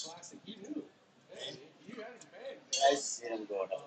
I see him go down.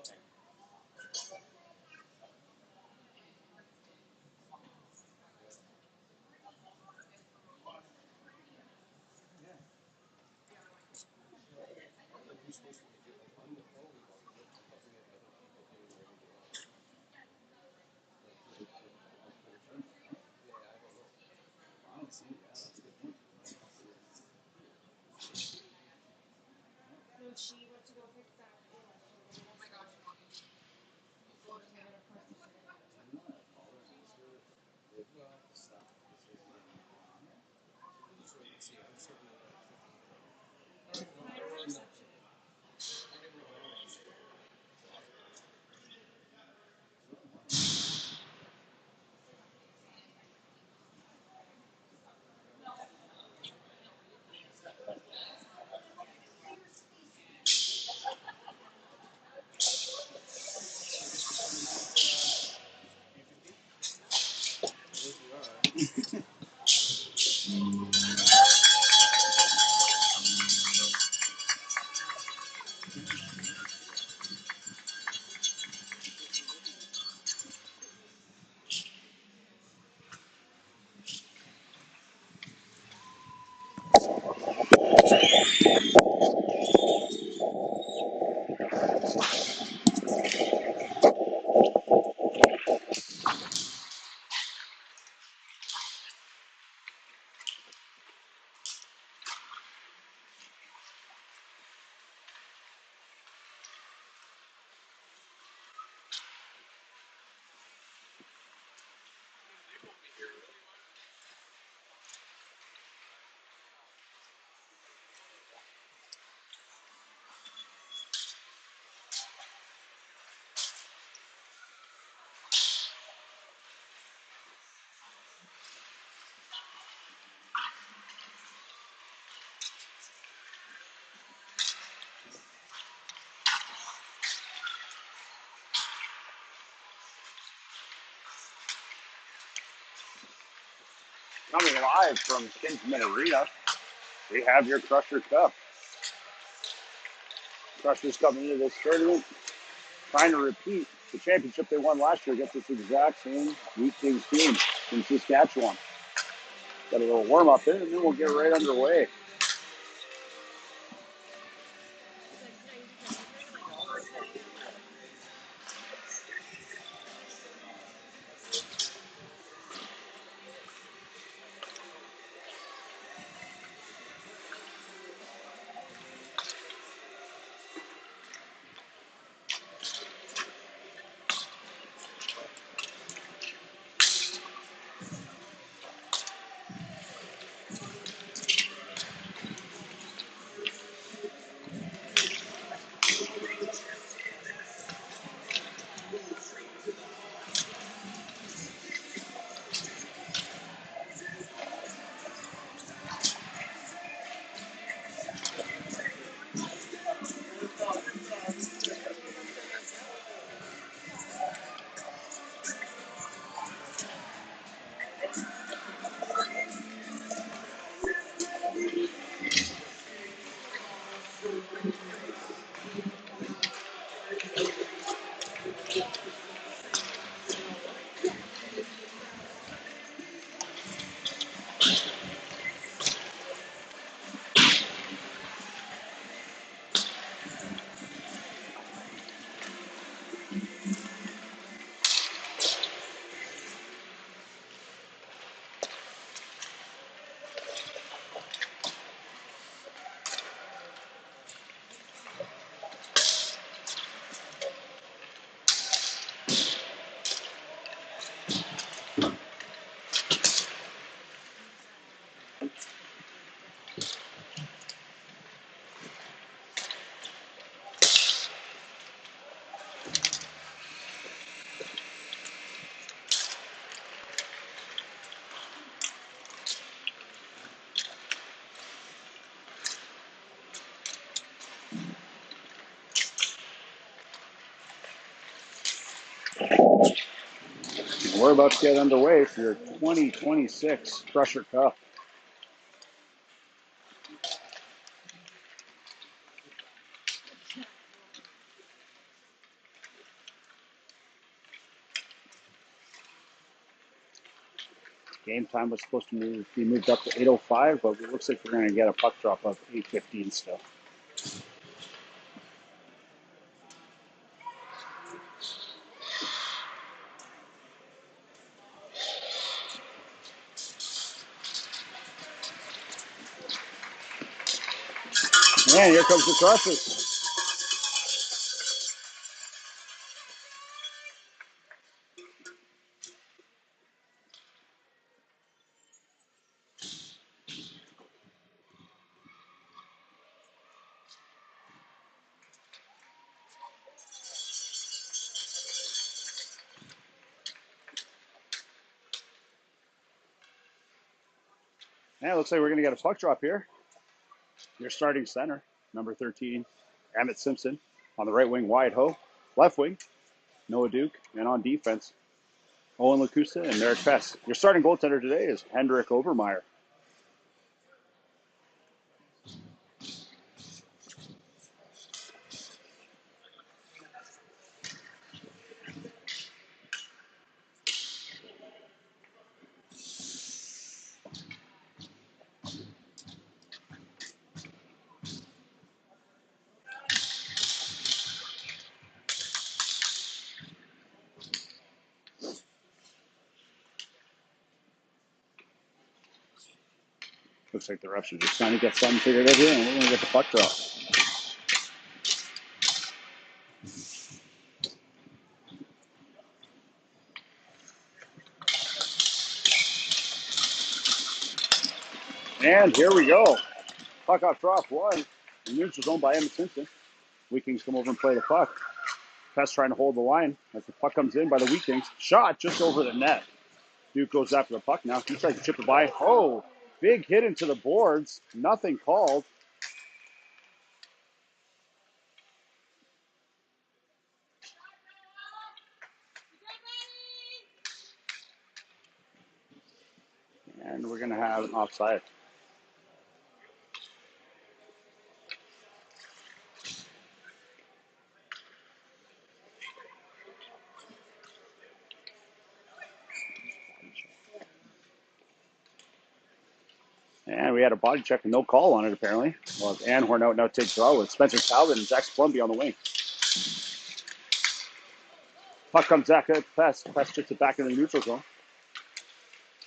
Coming live from Kinsman Arena, we have your Crusher Cup. Crusher's coming into this tournament trying to repeat the championship they won last year against this exact same Wheat Kings team in Saskatchewan. Got a little warm up there, and then we'll get right underway. We're about to get underway for your 2026 Crusher Cup. Game time was supposed to be moved up to 8:05, but it looks like we're going to get a puck drop of 8:15 still. And here comes the Crushers. And it looks like we're going to get a puck drop here. Your starting center, number 13, Emmett Simpson. On the right wing, Wyatt Ho. Left wing, Noah Duke. And on defense, Owen Lacusta and Merrick Pess. Your starting goaltender today is Hendrik Overmeyer. Looks like the refs are just trying to get something figured out here, and we're going to get the puck drop. And here we go. Puck off drop one. The neutral zone by Emmett Simpson. Wheat Kings come over and play the puck. Pest trying to hold the line as the puck comes in by the Wheat Kings. Shot just over the net. Duke goes after the puck now. He tries to chip it by. Oh, big hit into the boards. Nothing called. And we're going to have an offside. And we had a body check and no call on it, apparently. Well, Anhorn out now takes draw with Spencer Talbot and Jack Splumby on the wing. Puck comes back at Pest. Pest chips it back in the neutral zone.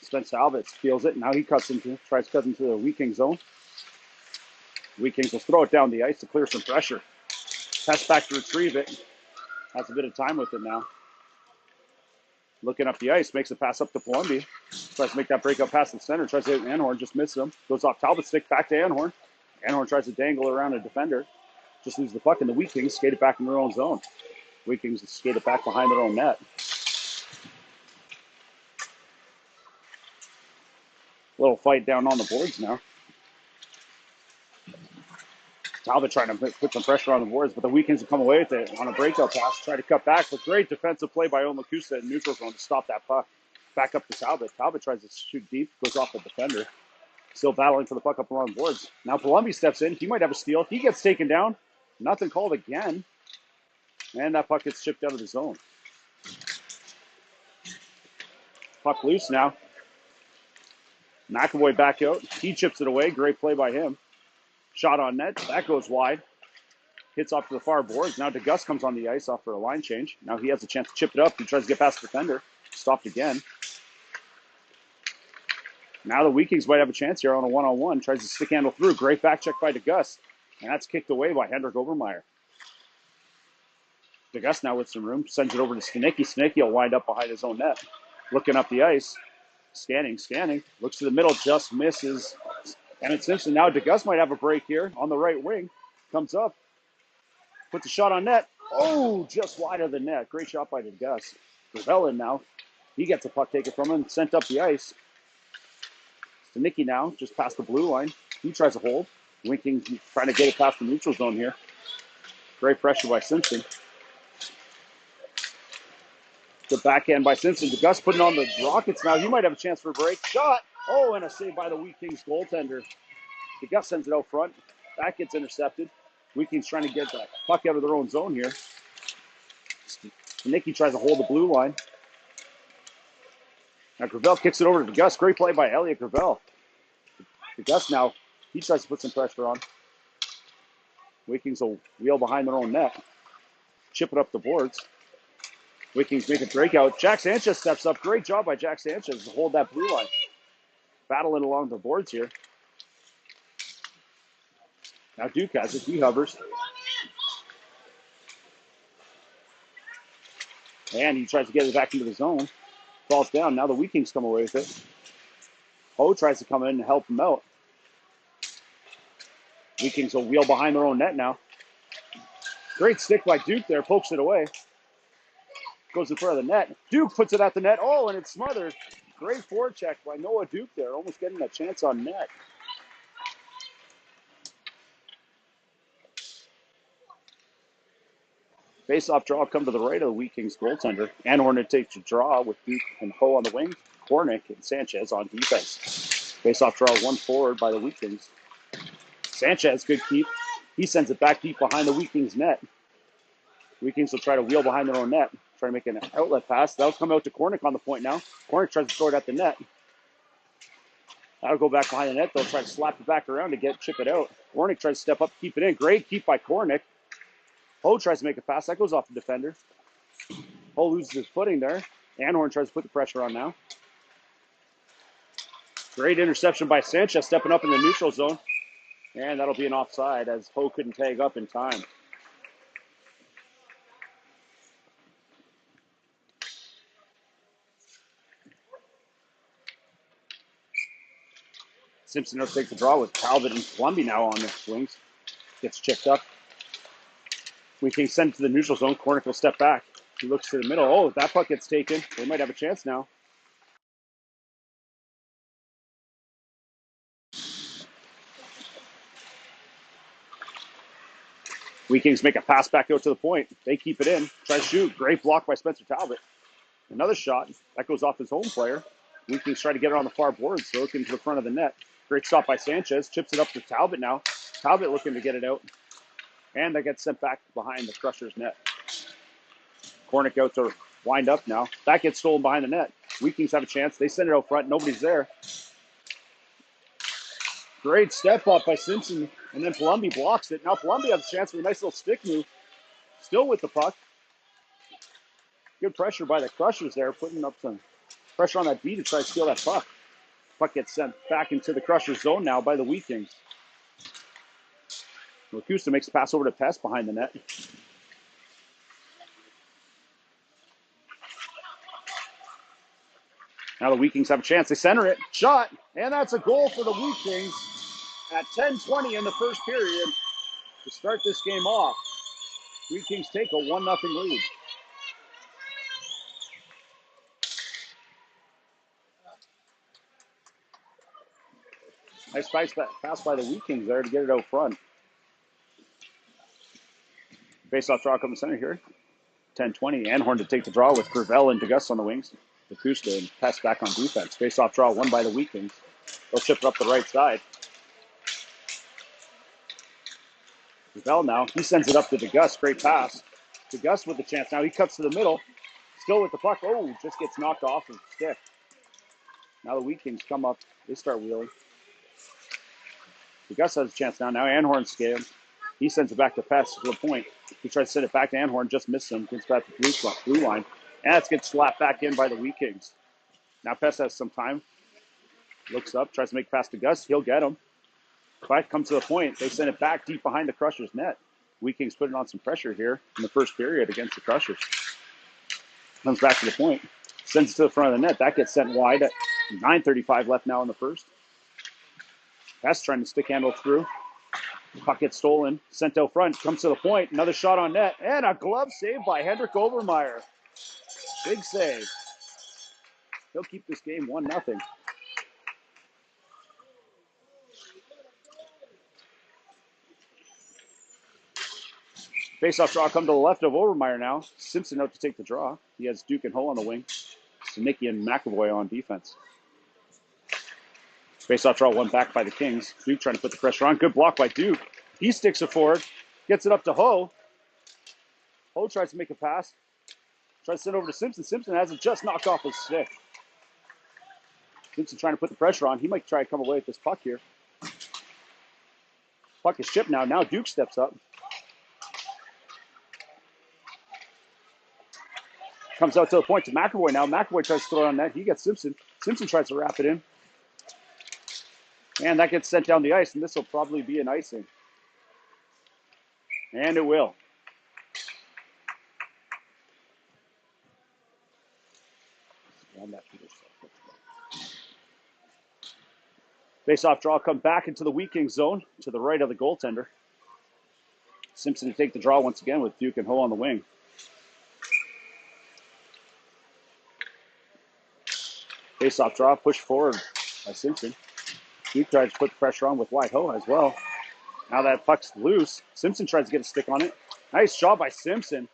Spencer Talbot feels it. Now he tries to cut into the Wheat Kings zone. Wheat Kings will throw it down the ice to clear some pressure. Pest back to retrieve it. Has a bit of time with it now. Looking up the ice, makes a pass up to Palumbi. Tries to make that breakup pass to the center. Tries to hit Anhorn, just misses him. Goes off Talbot's stick, back to Anhorn. Anhorn tries to dangle around a defender. Just loses the puck, and the Wheat Kings skate it back in their own zone. Wheat Kings skate it back behind their own net. Little fight down on the boards now. Talbot trying to put some pressure on the boards, but the Wheat Kings will come away with it on a breakout pass. Try to cut back, but great defensive play by Owen Lacusta in neutral zone to stop that puck. Back up to Talbot. Talbot tries to shoot deep, goes off the defender. Still battling for the puck up along the boards. Now Palumbi steps in. He might have a steal. He gets taken down. Nothing called again. And that puck gets chipped out of the zone. Puck loose now. McAvoy back out. He chips it away. Great play by him. Shot on net. That goes wide. Hits off to the far boards. Now DeGus comes on the ice off for a line change. Now he has a chance to chip it up. He tries to get past the defender. Stopped again. Now the Wheat Kings might have a chance here on a one-on-one. Tries to stick handle through. Great back check by DeGus. And that's kicked away by Hendrik Overmeyer. DeGus now with some room. Sends it over to Stanicki. Stanicki will wind up behind his own net. Looking up the ice. Scanning. Looks to the middle. Just misses. Emmett Simpson. Now DeGus might have a break here on the right wing. Comes up. Puts a shot on net. Oh, just wide of the net. Great shot by DeGus. Gravelin now. He gets a puck taken from him. Sent up the ice. Stanicki now, just past the blue line. He tries to hold. Winking, trying to get it past the neutral zone here. Great pressure by Simpson. The backhand by Simpson. DeGus putting on the Rockets now. He might have a chance for a break. Shot. Oh, and a save by the Wheat Kings goaltender. DeGus sends it out front. That gets intercepted. Wheat Kings trying to get that puck out of their own zone here. Stanicki tries to hold the blue line. Now Gravel kicks it over to Gus. Great play by Elliot Gravel. Gus now, he tries to put some pressure on. Vikings will wheel behind their own net. Chip it up the boards. Vikings make a breakout. Jack Sanchez steps up. Great job by Jack Sanchez to hold that blue line. Battling along the boards here. Now Duke has it. He hovers. And he tries to get it back into the zone. Falls down. Now the Vikings come away with it. Ho tries to come in and help him out. Vikings will wheel behind their own net now. Great stick by Duke there. Pokes it away. Goes in front of the net. Duke puts it at the net. Oh, and it's smothered. Great forecheck by Noah Duke there. Almost getting a chance on net. Face-off draw come to the right of the Vikings goaltender. Anhorn takes a draw with Duke and Ho on the wing. Kornick and Sanchez on defense. Face-off draw one forward by the Vikings. Sanchez, good keep. He sends it back deep behind the Vikings net. Vikings will try to wheel behind their own net. Try to make an outlet pass. That'll come out to Kornick on the point now. Kornick tries to throw it at the net. That'll go back behind the net. They'll try to slap it back around to chip it out. Kornick tries to step up, keep it in. Great keep by Kornick. Ho tries to make a pass. That goes off the defender. Ho loses his footing there. Anhorn tries to put the pressure on now. Great interception by Sanchez, stepping up in the neutral zone. And that'll be an offside as Ho couldn't tag up in time. Simpson will take the draw with Talbot and Columbia now on the wings. Gets chipped up. We can send it to the neutral zone. Kornick will step back. He looks to the middle. Oh, that puck gets taken. They might have a chance now. Vikings make a pass back out to the point. They keep it in. Try to shoot. Great block by Spencer Talbot. Another shot. That goes off his home player. Vikings try to get it on the far boards. So looking to the front of the net. Great stop by Sanchez. Chips it up to Talbot now. Talbot looking to get it out. And that gets sent back behind the Crushers' net. Kornick out to wind up now. That gets stolen behind the net. Vikings have a chance. They send it out front. Nobody's there. Great step up by Simpson. And then Palumbi blocks it. Now Palumbi has a chance for a nice little stick move. Still with the puck. Good pressure by the Crushers there. Putting up some pressure on that D to try to steal that puck. Puck gets sent back into the Crushers' zone now by the Vikings. Lacusta makes a pass over to Pest behind the net. Now the Vikings have a chance. They center it. Shot. And that's a goal for the Vikings at 10:20 in the first period to start this game off. Vikings take a 1-0 lead. Nice pass by the Vikings there to get it out front. Face-off draw coming center here. 10:20. Anhorn to take the draw with Gravel and DeGus on the wings. Lacusta and Pest back on defense. Face-off draw won by the Vikings. They'll chip it up the right side. Gravel now. He sends it up to DeGus. Great pass. DeGus with the chance now. He cuts to the middle. Still with the puck. Oh, just gets knocked off of the stick. Now the Vikings come up. They start wheeling. DeGus has a chance now. Now Anhorn scans. He sends it back to Pest to the point. He tries to send it back to Anhorn. Just missed him. Gets back to the blue line. And that gets slapped back in by the Vikings. Now Pest has some time. Looks up. Tries to make a pass to Gus. He'll get him. Fight comes to the point. They send it back deep behind the Crushers' net. Vikings putting on some pressure here in the first period against the Crushers. Comes back to the point. Sends it to the front of the net. That gets sent wide at 9:35 left now in the first. Pest trying to stick handle through. Puck gets stolen. Sent out front. Comes to the point. Another shot on net. And a glove save by Hendrik Overmeyer. Big save. He'll keep this game 1-0. Face-off draw come to the left of Overmeyer now. Simpson out to take the draw. He has Duke and Ho on the wing. Sinicki and McAvoy on defense. Face-off draw one back by the Kings. Duke trying to put the pressure on. Good block by Duke. He sticks it forward. Gets it up to Ho. Ho tries to make a pass. Tries to send over to Simpson. Simpson has it just knocked off his stick. Simpson trying to put the pressure on. He might try to come away with this puck here. Puck is chipped now. Now Duke steps up. Comes out to the point to McAvoy now. McAvoy tries to throw it on net. He gets Simpson. Simpson tries to wrap it in. And that gets sent down the ice, and this will probably be an icing. And it will. Face-off draw, come back into the Wheat Kings zone to the right of the goaltender. Simpson to take the draw once again with Duke and Ho on the wing. Face-off draw, push forward by Simpson. Duke tries to put the pressure on with White-Ho as well. Now that puck's loose. Simpson tries to get a stick on it. Nice job by Simpson.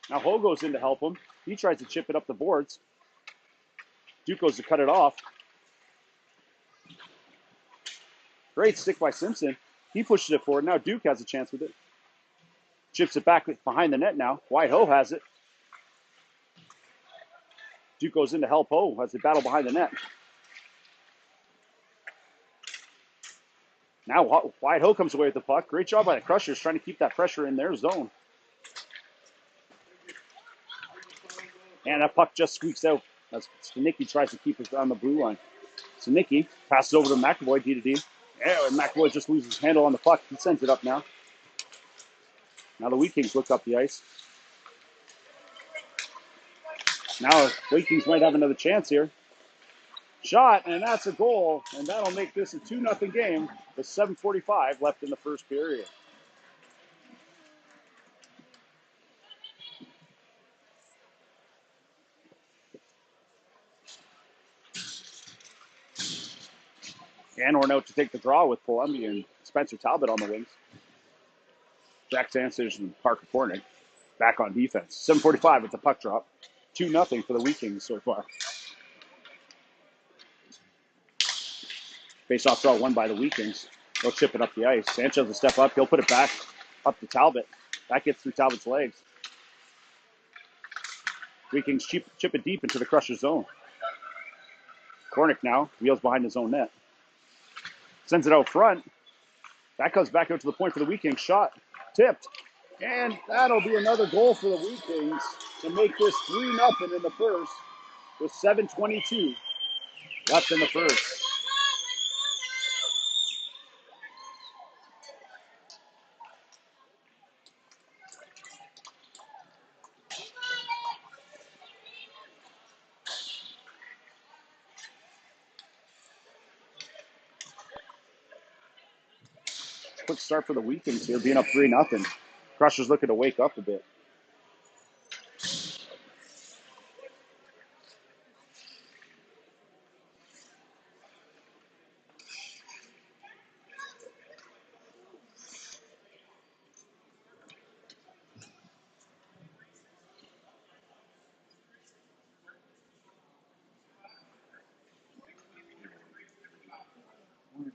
Now Ho goes in to help him. He tries to chip it up the boards. Duke goes to cut it off. Great stick by Simpson. He pushes it forward. Now Duke has a chance with it. Chips it back behind the net now. White-Ho has it. Duke goes in to help Ho as they battle behind the net. Now White-Ho comes away with the puck. Great job by the Crushers trying to keep that pressure in their zone. And that puck just squeaks out as Stanicki tries to keep it on the blue line. Stanicki passes over to McAvoy, D-to-D. Yeah, and McAvoy just loses his handle on the puck. He sends it up now. Now the Wheat Kings look up the ice. Now Wheat Kings might have another chance here. Shot, and that's a goal, and that'll make this a 2-0 game with 7:45 left in the first period. Anhorn out to take the draw with Columbia and Spencer Talbot on the wings. Jack Sanchez and Parker Kornick back on defense. 7:45 with the puck drop. 2-0 for the Wheat Kings so far. Face-off draw won by the Wheat Kings. They'll chip it up the ice. Sanchez will step up. He'll put it back up to Talbot. That gets through Talbot's legs. Wheat Kings chip it deep into the Crusher zone. Kornick now wheels behind his own net. Sends it out front. That comes back out to the point for the Wheat Kings. Shot. Tipped. And that'll be another goal for the Wheat Kings to make this 3-0 in the first with 7:22 left in the first. Quick start for the Wheat Kings here, being up 3-0. Crushers looking to wake up a bit.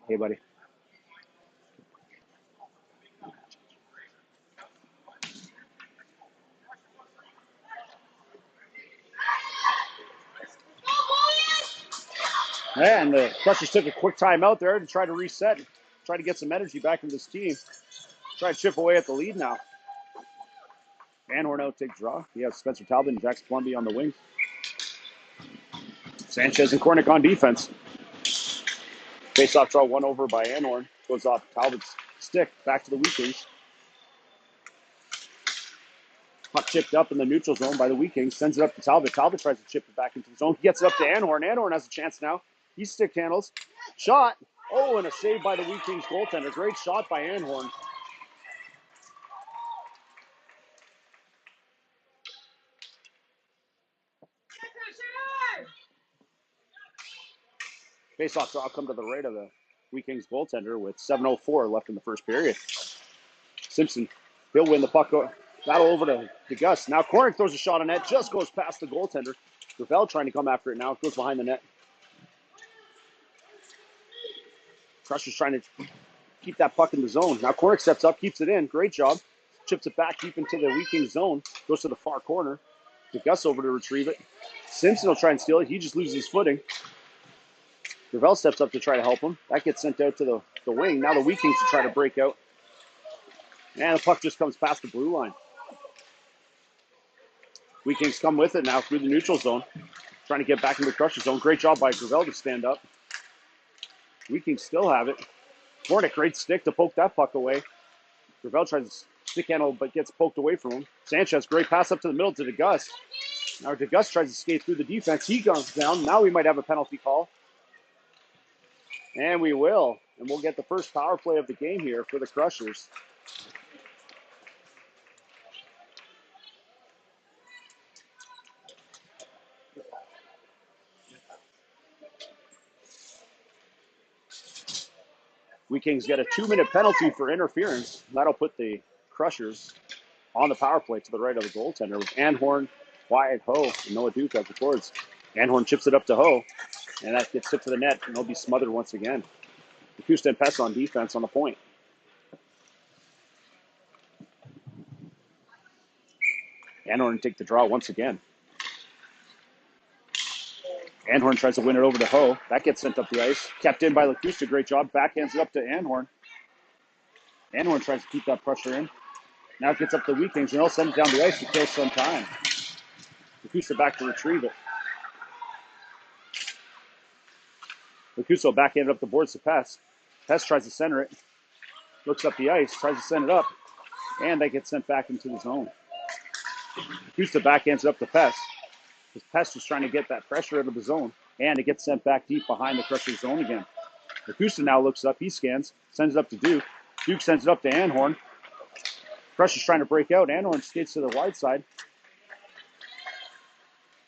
Hey, buddy. And the Crushers took a quick time out there to try to reset, try to get some energy back in this team. Try to chip away at the lead now. Anhorn out take draw. He has Spencer Talbot and Jax Plumby on the wing. Sanchez and Kornick on defense. Face-off draw won over by Anhorn. Goes off Talbot's stick back to the Wheat Kings. Puck chipped up in the neutral zone by the Wheat Kings. Sends it up to Talbot. Talbot tries to chip it back into the zone. He gets it up to Anhorn. Anhorn has a chance now. He stick handles. Shot. Oh, and a save by the Wheat Kings goaltender. Great shot by Anhorn. Face-off draw come to the right of the Wheat Kings goaltender with 7:04 left in the first period. Simpson, he'll win the puck. Battle over to Gus. Now Kornick throws a shot on net. Just goes past the goaltender. Ravel trying to come after it now. It goes behind the net. Crushers trying to keep that puck in the zone. Now Kornick steps up, keeps it in. Great job. Chips it back deep into the Wheat Kings zone. Goes to the far corner. To Gus over to retrieve it. Simpson will try and steal it. He just loses his footing. Gravel steps up to try to help him. That gets sent out to the wing. Now the Wheat Kings to try to break out. And the puck just comes past the blue line. Wheat Kings come with it now through the neutral zone. Trying to get back into the Crusher zone. Great job by Gravel to stand up. Wheat Kings still have it. Hornet, great stick to poke that puck away. Gravel tries to stick handle, but gets poked away from him. Sanchez, great pass up to the middle to DeGus. Now DeGus tries to skate through the defense. He goes down. Now we might have a penalty call. And we will. And we'll get the first power play of the game here for the Crushers. Wheat Kings get a 2-minute penalty for interference. That'll put the Crushers on the power play to the right of the goaltender with Anhorn, Wyatt, Ho, and Noah Duke as the forwards. Anhorn chips it up to Ho, and that gets tipped to the net, and they'll be smothered once again. Akusta and Pest on defense on the point. Anhorn take the draw once again. Anhorn tries to win it over to Ho. That gets sent up the ice. Kept in by Lacusta. Great job. Backhands it up to Anhorn. Anhorn tries to keep that pressure in. Now it gets up to the Wheat Kings, and they'll send it down the ice to kill some time. Lacusta back to retrieve it. Lacusta backhand it up the boards to Pest. Pest tries to center it. Looks up the ice. Tries to send it up. And that gets sent back into the zone. Lacusta backhands it up to Pest. Pest is trying to get that pressure out of the zone, and it gets sent back deep behind the Crusher zone again. Lacusta now looks up, he scans, sends it up to Duke. Duke sends it up to Anhorn. Crusher's trying to break out. Anhorn skates to the wide side.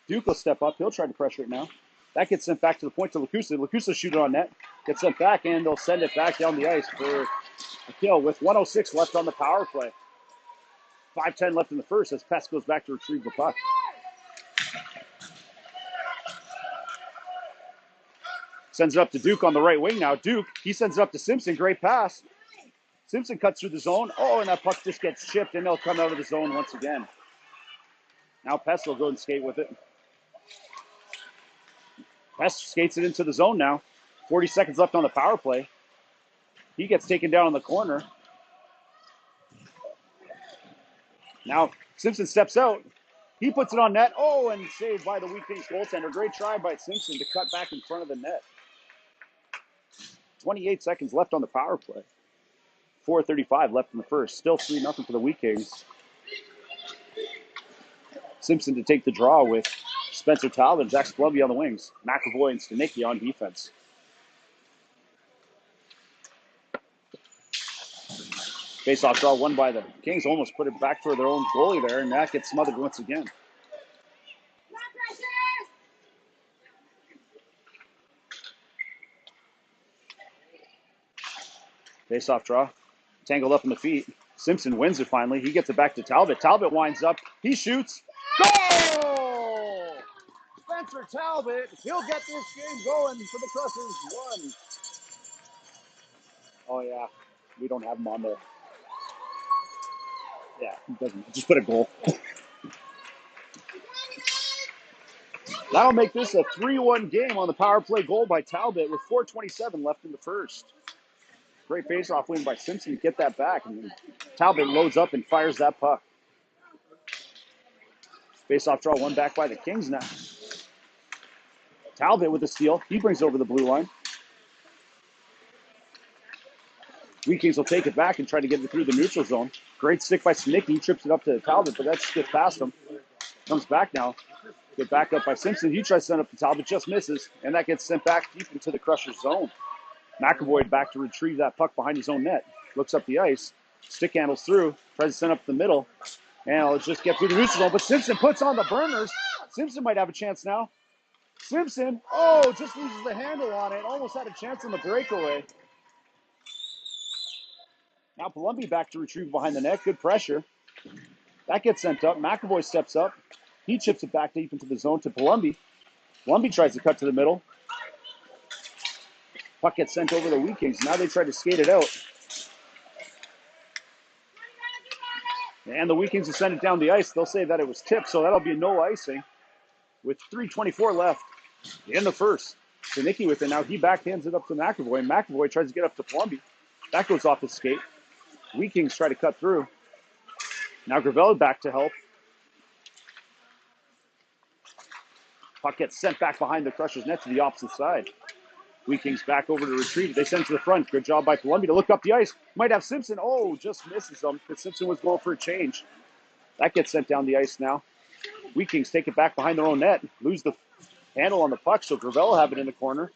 Duke will step up, he'll try to pressure it now. That gets sent back to the point to Lacusta. Lacusta shoot it on net, gets sent back, and they'll send it back down the ice for a kill with 1:06 left on the power play. 5:10 left in the first as Pest goes back to retrieve the puck. Sends it up to Duke on the right wing now. Duke, he sends it up to Simpson. Great pass. Simpson cuts through the zone. Oh, and that puck just gets chipped, and they'll come out of the zone once again. Now Pest will go and skate with it. Pest skates it into the zone now. 40 seconds left on the power play. He gets taken down in the corner. Now Simpson steps out. He puts it on net. Oh, and saved by the Wheat Kings goaltender. Great try by Simpson to cut back in front of the net. 28 seconds left on the power play. 4:35 left in the first. Still 3-0 for the Wheat Kings. Simpson to take the draw with Spencer Talbot and Zach Splumby on the wings. McAvoy and Stanicki on defense. Face-off draw won by the Kings. Almost put it back for their own goalie there, and that gets smothered once again. Face-off draw. Tangled up in the feet. Simpson wins it finally. He gets it back to Talbot. Talbot winds up. He shoots. Goal! Spencer Talbot. He'll get this game going for the Crushers. 1. Oh, yeah. We don't have him on there. Yeah, he doesn't. Just put a goal. That'll make this a 3-1 game on the power play goal by Talbot with 4:27 left in the first. Great face-off win by Simpson to get that back. And Talbot loads up and fires that puck. Face-off draw won back by the Kings now. Talbot with the steal. He brings it over the blue line. Wheat Kings will take it back and try to get it through the neutral zone. Great stick by Stanicki. He trips it up to Talbot, but that skipped past him. Comes back now. Get back up by Simpson. He tries to send up to Talbot, just misses, and that gets sent back deep into the Crusher's zone. McAvoy back to retrieve that puck behind his own net. Looks up the ice. Stick handles through. Tries to send up the middle. And let's just get through the neutral zone. But Simpson puts on the burners. Simpson might have a chance now. Simpson, oh, just loses the handle on it. Almost had a chance on the breakaway. Now Palumbi back to retrieve behind the net. Good pressure. That gets sent up. McAvoy steps up. He chips it back deep into the zone to Palumbi. Palumbi tries to cut to the middle. Puck gets sent over the Wheat Kings. Now they try to skate it out. And the Wheat Kings will send it down the ice. They'll say that it was tipped, so that'll be no icing. With 3:24 left in the first. Zanicki with it now. He backhands it up to McAvoy. And McAvoy tries to get up to Plumby. That goes off his skate. Wheat Kings try to cut through. Now Gravel back to help. Puck gets sent back behind the Crushers net to the opposite side. Wheat Kings back over to retrieve it. They send it to the front. Good job by Columbia to look up the ice. Might have Simpson. Oh, just misses them. But Simpson was going for a change. That gets sent down the ice now. Wheat Kings take it back behind their own net. Lose the handle on the puck, so Gravel will have it in the corner.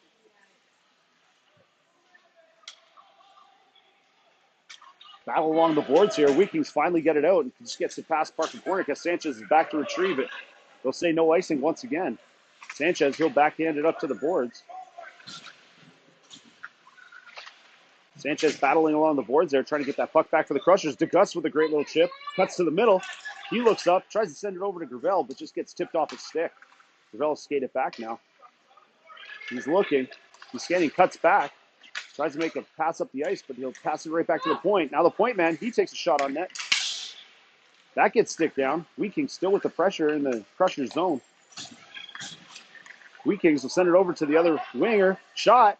Battle along the boards here. Wheat Kings finally get it out and just gets it past Parker Corner because Sanchez is back to retrieve it. They'll say no icing once again. Sanchez, he'll backhand it up to the boards. Sanchez battling along the boards there, trying to get that puck back for the Crushers. DeGus with a great little chip. Cuts to the middle. He looks up, tries to send it over to Gravel, but just gets tipped off his stick. Gravel skate it back now. He's looking. He's skating, cuts back. Tries to make a pass up the ice, but he'll pass it right back to the point. Now the point man, he takes a shot on net. That gets stick down. Wheat Kings still with the pressure in the Crushers zone. Wheat Kings will send it over to the other winger. Shot.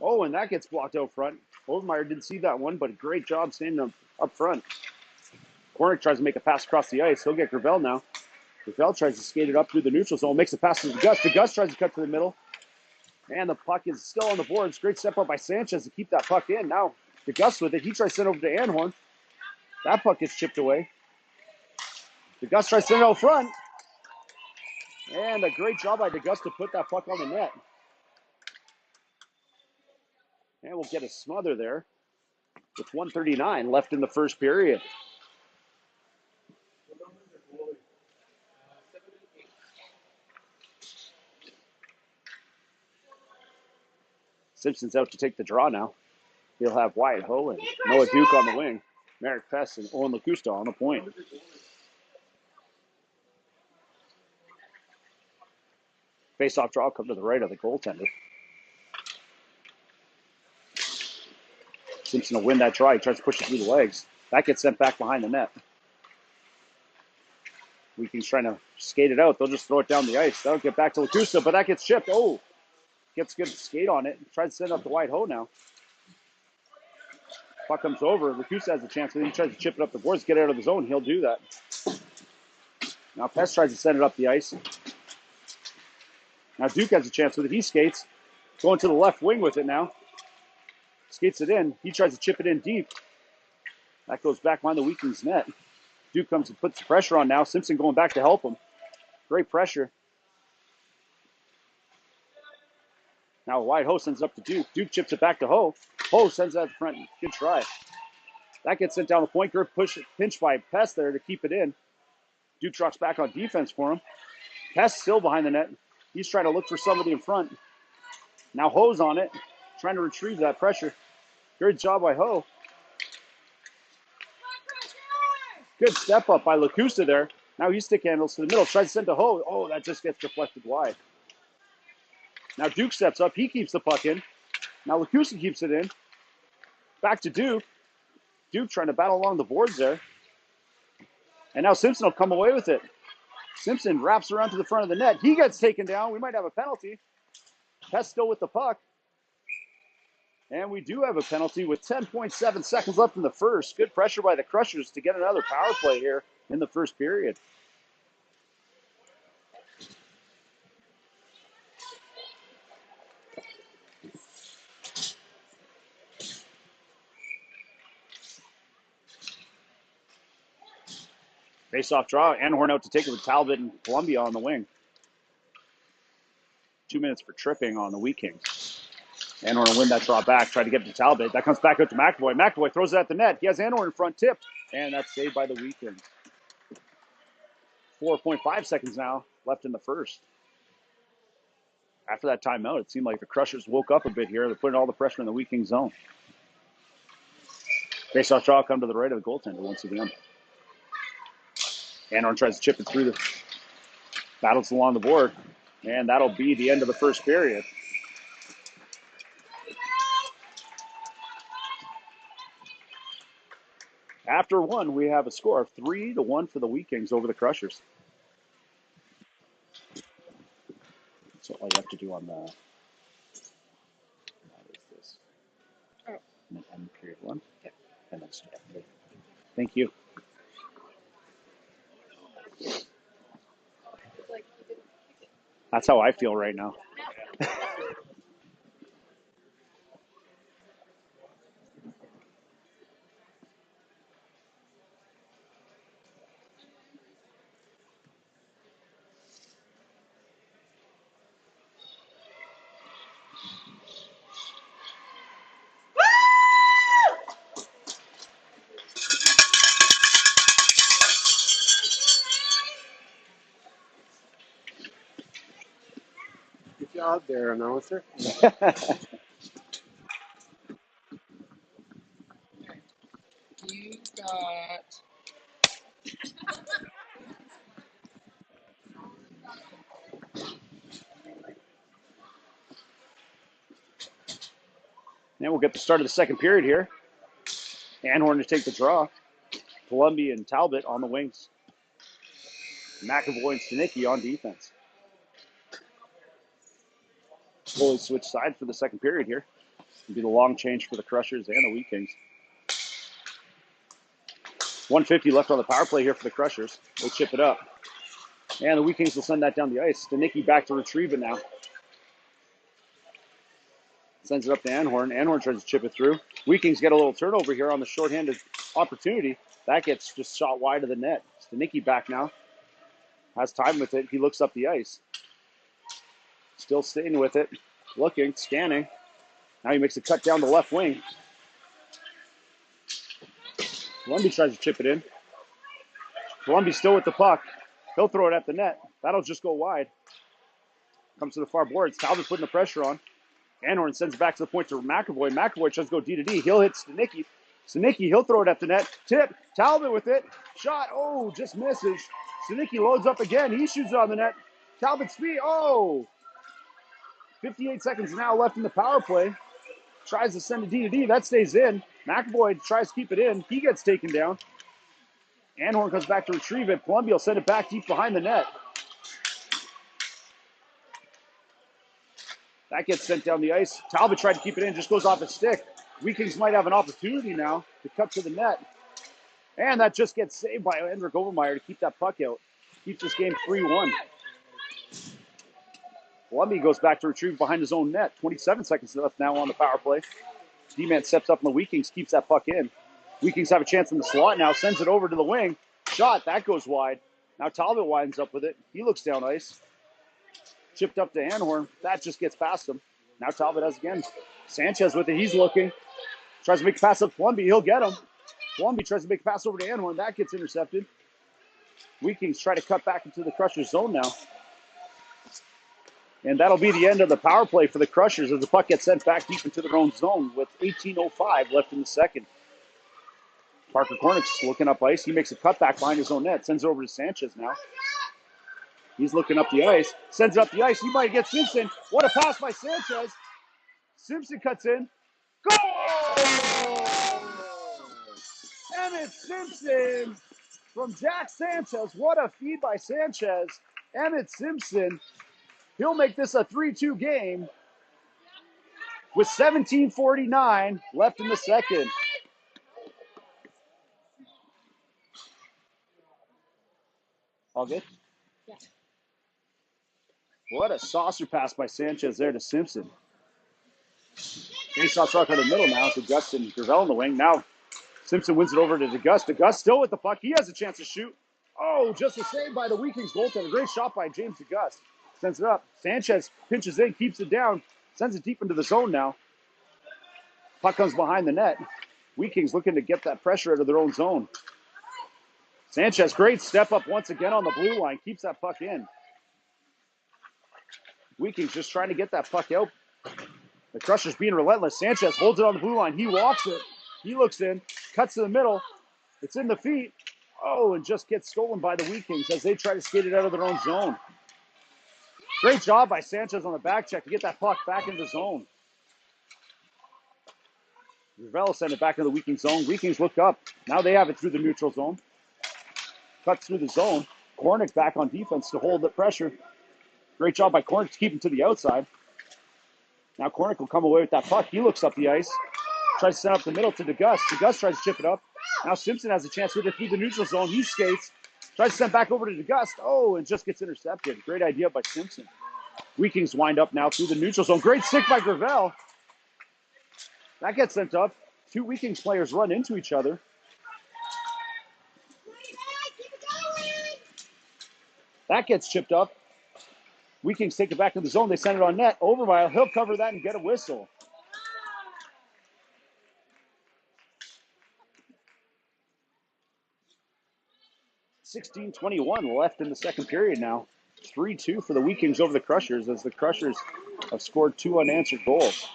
Oh, and that gets blocked out front. Overmeyer didn't see that one, but a great job standing up front. Kornick tries to make a pass across the ice. He'll get Gravel now. Gravel tries to skate it up through the neutral zone, makes a pass to DeGus. DeGus tries to cut to the middle. And the puck is still on the boards. Great step up by Sanchez to keep that puck in. Now, DeGus with it. He tries to send it over to Anhorn. That puck gets chipped away. DeGus tries to send it out front. And a great job by DeGus to put that puck on the net. And we'll get a smother there with 1:39 left in the first period. Simpson's out to take the draw now. He'll have Wyatt Ho and Noah Duke on the wing. Merrick Pest and Owen Lacusta on the point. Face-off draw come to the right of the goaltender. Simpson will win that try. He tries to push it through the legs. That gets sent back behind the net. Wheat Kings trying to skate it out. They'll just throw it down the ice. That'll get back to Lacusta, but that gets chipped. Oh, gets good skate on it. Tries to send up the Wyatt Ho now. Puck comes over. Lacusta has a chance, but he tries to chip it up the boards, get out of the zone. He'll do that. Now Pest tries to send it up the ice. Now Duke has a chance with it. He skates. Going to the left wing with it now. Skates it in. He tries to chip it in deep. That goes back behind the Wheat Kings net. Duke comes and puts the pressure on now. Simpson going back to help him. Great pressure. Now Wyatt Ho sends it up to Duke. Duke chips it back to Ho. Ho sends it out the front. Good try. That gets sent down the point. Good pinch by Pest there to keep it in. Duke drops back on defense for him. Pest still behind the net. He's trying to look for somebody in front. Now Ho's on it, trying to retrieve that pressure. Good job by Ho. Good step up by Lacusta there. Now he stick handles to the middle. Tries to send to Ho. Oh, that just gets deflected wide. Now Duke steps up. He keeps the puck in. Now Lacusta keeps it in. Back to Duke. Duke trying to battle along the boards there. And now Simpson will come away with it. Simpson wraps around to the front of the net. He gets taken down. We might have a penalty. Pest still with the puck. And we do have a penalty with 10.7 seconds left in the first. Good pressure by the Crushers to get another power play here in the first period. Face-off draw. Anhorn out to take it with Talbot and Columbia on the wing. 2 minutes for tripping on the Wheat Kings. Anhorn will win that draw back. Try to get it to Talbot. That comes back out to McAvoy. McAvoy throws it at the net. He has Anhorn in front tipped. And that's saved by the Wheat Kings. 4.5 seconds now left in the first. After that timeout, it seemed like the Crushers woke up a bit here. They're putting all the pressure in the Wheat Kings zone. Face-off draw come to the right of the goaltender once again. Anhorn tries to chip it through the battles along the board. And that'll be the end of the first period. After one, we have a score of 3-1 for the Wheat Kings over the Crushers. That's what I have to do on the and then end period one. Yeah. And then start. Thank you. That's how I feel right now. Good job there, announcer. You got. And we'll get the start of the second period here. Anhorn to take the draw. Columbia and Talbot on the wings. McAvoy and Stanicki on defense. Fully switch side for the second period here. It'll be the long change for the Crushers and the Wheat Kings. 150 left on the power play here for the Crushers. They chip it up. And the Wheat Kings will send that down the ice. Stanicki back to retrieve it now. Sends it up to Anhorn. Anhorn tries to chip it through. Wheat Kings get a little turnover here on the shorthanded opportunity. That gets just shot wide of the net. Stanicki back now. Has time with it. He looks up the ice. Still staying with it. Looking, scanning. Now he makes a cut down the left wing. Columbia tries to chip it in. Columbia still with the puck. He'll throw it at the net. That'll just go wide. Comes to the far boards. Talbot putting the pressure on. Anhorn sends it back to the point to McAvoy. McAvoy tries to go D to D. He'll hit Stanicki. Stanicki, he'll throw it at the net. Tip. Talbot with it. Shot. Oh, just misses. Stanicki loads up again. He shoots it on the net. Talbot speed. Oh. 58 seconds now left in the power play. Tries to send a D to D. That stays in. McAvoy tries to keep it in. He gets taken down. Anhorn comes back to retrieve it. Columbia will send it back deep behind the net. That gets sent down the ice. Talbot tried to keep it in, just goes off his stick. Wheat Kings might have an opportunity now to cut to the net. And that just gets saved by Henrik Overmeyer to keep that puck out. Keeps this game 3-1. Columbia goes back to retrieve behind his own net. 27 seconds left now on the power play. D-man steps up and the Wheat Kings keeps that puck in. Wheat Kings have a chance in the slot now, sends it over to the wing. Shot, that goes wide. Now Talbot winds up with it. He looks down ice. Chipped up to Anhorn. That just gets past him. Now Talbot has again. Sanchez with it. He's looking. Tries to make a pass up Columbia. He'll get him. Columbia tries to make a pass over to Anhorn. That gets intercepted. Wheat Kings try to cut back into the Crushers zone now. And that'll be the end of the power play for the Crushers as the puck gets sent back deep into their own zone with 18:05 left in the second. Parker Cornick's looking up ice. He makes a cutback behind his own net. Sends it over to Sanchez now. He's looking up the ice. Sends it up the ice. He might get Simpson. What a pass by Sanchez. Simpson cuts in. Goal! Emmett Simpson from Jack Sanchez. What a feed by Sanchez. Emmett Simpson. He'll make this a 3-2 game with 17:49 left in the second. All good? Yeah. What a saucer pass by Sanchez there to Simpson. Face-off struck in the middle now to Justin Gravel in the wing. Now Simpson wins it over to DeGust. DeGust still with the puck. He has a chance to shoot. Oh, just a save by the Wheat Kings goaltender. Great shot by James DeGust. Sends it up. Sanchez pinches in, keeps it down, sends it deep into the zone now. Puck comes behind the net. Wheat Kings looking to get that pressure out of their own zone. Sanchez, great step up once again on the blue line. Keeps that puck in. Wheat Kings just trying to get that puck out. The Crushers being relentless. Sanchez holds it on the blue line. He walks it. He looks in, cuts to the middle. It's in the feet. Oh, and just gets stolen by the Wheat Kings as they try to skate it out of their own zone. Great job by Sanchez on the back check to get that puck back in the zone. Ravel sent it back into the Wheat Kings zone. Wheat Kings look up. Now they have it through the neutral zone. Cuts through the zone. Cornick back on defense to hold the pressure. Great job by Cornick to keep him to the outside. Now Cornick will come away with that puck. He looks up the ice. Tries to send up the middle to DeGust. DeGust tries to chip it up. Now Simpson has a chance with it through the neutral zone. He skates. Tries to send back over to DeGust. Oh, and just gets intercepted. Great idea by Simpson. Wheat wind up now through the neutral zone. Great stick by Gravel. That gets sent up. Two Wheat players run into each other. That gets chipped up. Wheat take it back to the zone. They send it on net. Overmyer, he'll cover that and get a whistle. 16:21 left in the second period now. 3-2 for the Wheat over the Crushers as the Crushers have scored 2 unanswered goals.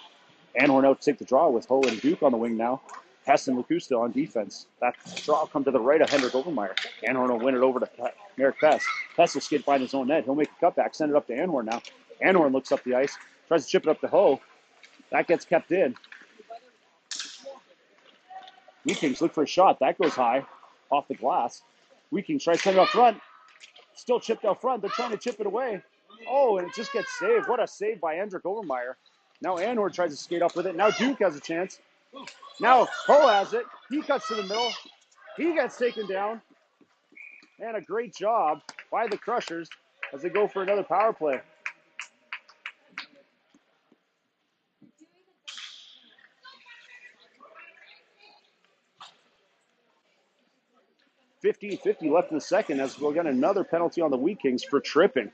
Anhorn out to take the draw with Ho and Duke on the wing now. Hess and Lacusta on defense. That draw will come to the right of Hendrik Overmyer. Anhorn will win it over to Merrick Pess. Pess will skid by his own net. He'll make a cutback, send it up to Anhorn now. Anhorn looks up the ice, tries to chip it up to Ho. That gets kept in. Wheat look for a shot. That goes high off the glass. Wheat tries to send it up front. Still chipped out front. They're trying to chip it away. Oh, and it just gets saved. What a save by Hendrik Overmyer. Now Anhorn tries to skate up with it. Now Duke has a chance. Now Ho has it. He cuts to the middle. He gets taken down. And a great job by the Crushers as they go for another power play. .50 left in the second as we'll get another penalty on the Wheat Kings for tripping,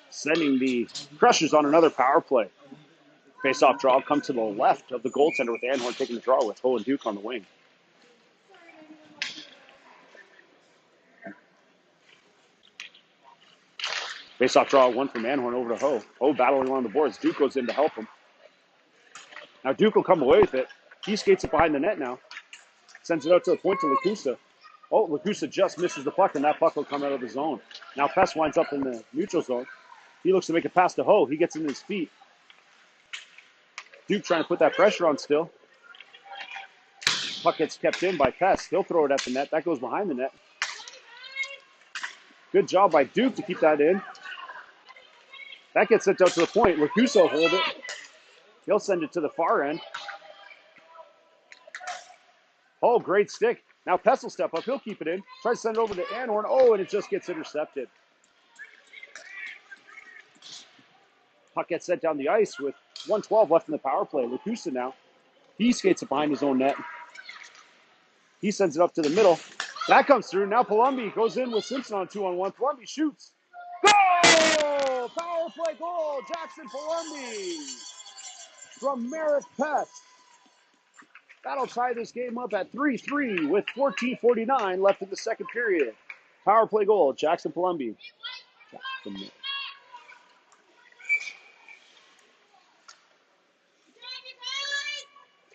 sending the Crushers on another power play. Face-off draw will come to the left of the goaltender with Anhorn taking the draw with Ho and Duke on the wing. Face-off draw, one from Anhorn over to Ho. Ho battling along the boards. Duke goes in to help him. Now Duke will come away with it. He skates it behind the net now. Sends it out to the point to Lacusta. Oh, Lacusta just misses the puck, and that puck will come out of the zone. Now Pest winds up in the neutral zone. He looks to make a pass to Ho. He gets into his feet. Duke trying to put that pressure on still. Puck gets kept in by Pest. He'll throw it at the net. That goes behind the net. Good job by Duke to keep that in. That gets sent out to the point. Lacusta will hold it. He'll send it to the far end. Oh, great stick. Now Pest will step up. He'll keep it in. Tries to send it over to Anhorn. Oh, and it just gets intercepted. Puck gets sent down the ice with 1:12 left in the power play. Lacusta now. He skates it behind his own net. He sends it up to the middle. That comes through. Now Palumbi goes in with Simpson on 2-on-1. Palumbi shoots. Goal! Power play goal. Jackson Palumbi from Merrick Pest. That'll tie this game up at 3-3 with 14:49 left in the second period. Power play goal, Jackson Palumbi.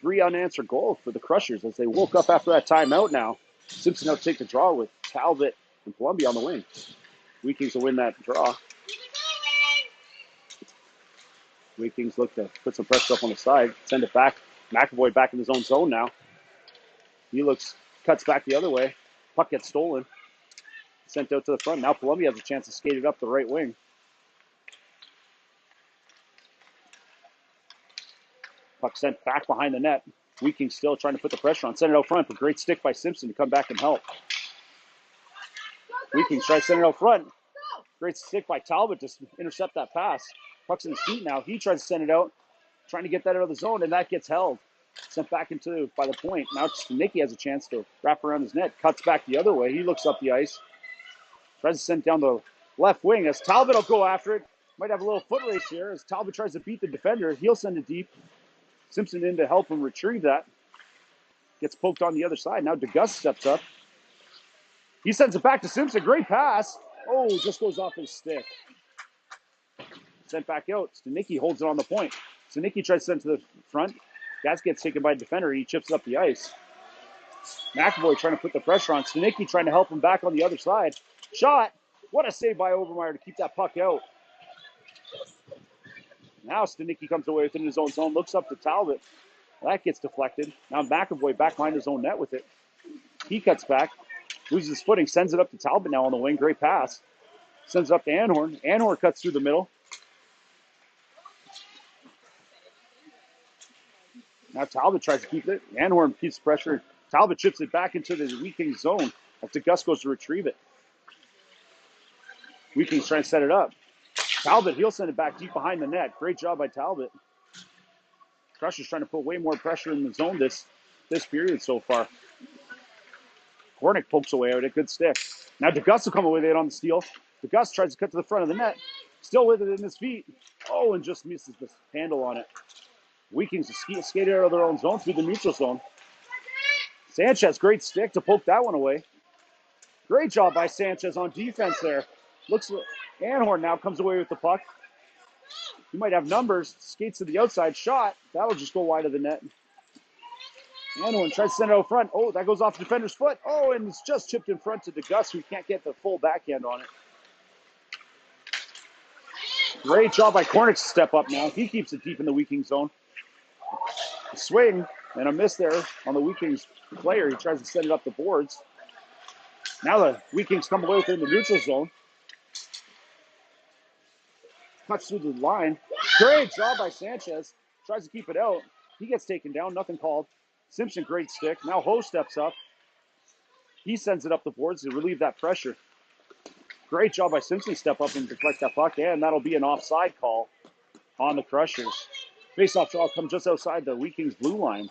3 unanswered goals for the Crushers as they woke up after that timeout now. Simpson out to take the draw with Talbot and Palumbi on the wing. Wheat Kings will win that draw. Wheat Kings look to put some pressure up on the side, send it back. McAvoy back in his own zone now. He cuts back the other way. Puck gets stolen. Sent out to the front. Now Palumbi has a chance to skate it up the right wing. Puck sent back behind the net. Wheat Kings still trying to put the pressure on. Send it out front, but great stick by Simpson to come back and help. Wheat Kings try to send it out front. Great stick by Talbot to intercept that pass. Puck's in his feet now. He tries to send it out, trying to get that out of the zone, and that gets held. Sent back into by the point. Now Nicky has a chance to wrap around his net. Cuts back the other way. He looks up the ice. Tries to send down the left wing as Talbot will go after it. Might have a little foot race here as Talbot tries to beat the defender. He'll send it deep. Simpson in to help him retrieve that. Gets poked on the other side. Now DeGust steps up. He sends it back to Simpson. Great pass. Oh, just goes off his stick. Sent back out. Stanicki holds it on the point. Stanicki tries to send it to the front. That gets taken by a defender. He chips up the ice. McAvoy trying to put the pressure on. Stanicki trying to help him back on the other side. Shot. What a save by Overmyer to keep that puck out. Now Stanicki comes away within his own zone. Looks up to Talbot. That gets deflected. Now McAvoy back behind his own net with it. He cuts back. Loses his footing. Sends it up to Talbot now on the wing. Great pass. Sends it up to Anhorn. Anhorn cuts through the middle. Now Talbot tries to keep it. Anhorn keeps pressure. Talbot chips it back into the Wheat Kings zone. As DeGus goes to retrieve it. Wheat Kings trying to set it up. Talbot, he'll send it back deep behind the net. Great job by Talbot. Crushers trying to put way more pressure in the zone this period so far. Hornick pokes away at it. Good stick. Now DeGus will come away with it on the steal. DeGus tries to cut to the front of the net. Still with it in his feet. Oh, and just misses the handle on it. Wheat Kings skated out of their own zone through the neutral zone. Sanchez, great stick to poke that one away. Great job by Sanchez on defense there. Looks like Anhorn now comes away with the puck. He might have numbers. Skates to the outside. Shot. That'll just go wide of the net. Anhorn tries to send it out front. Oh, that goes off the defender's foot. Oh, and it's just chipped in front to DeGus, who can't get the full backhand on it. Great job by Cornick to step up now. He keeps it deep in the Wheat Kings zone. A swing and a miss there on the Wheat Kings player. He tries to send it up the boards. Now the Wheat Kings come away within the neutral zone. Cuts through the line. Great job by Sanchez. Tries to keep it out. He gets taken down. Nothing called. Simpson, great stick. Now Ho steps up. He sends it up the boards to relieve that pressure. Great job by Simpson to step up and deflect that puck. And that'll be an offside call on the Crushers. Face-off draw comes just outside the Wheat Kings blue line.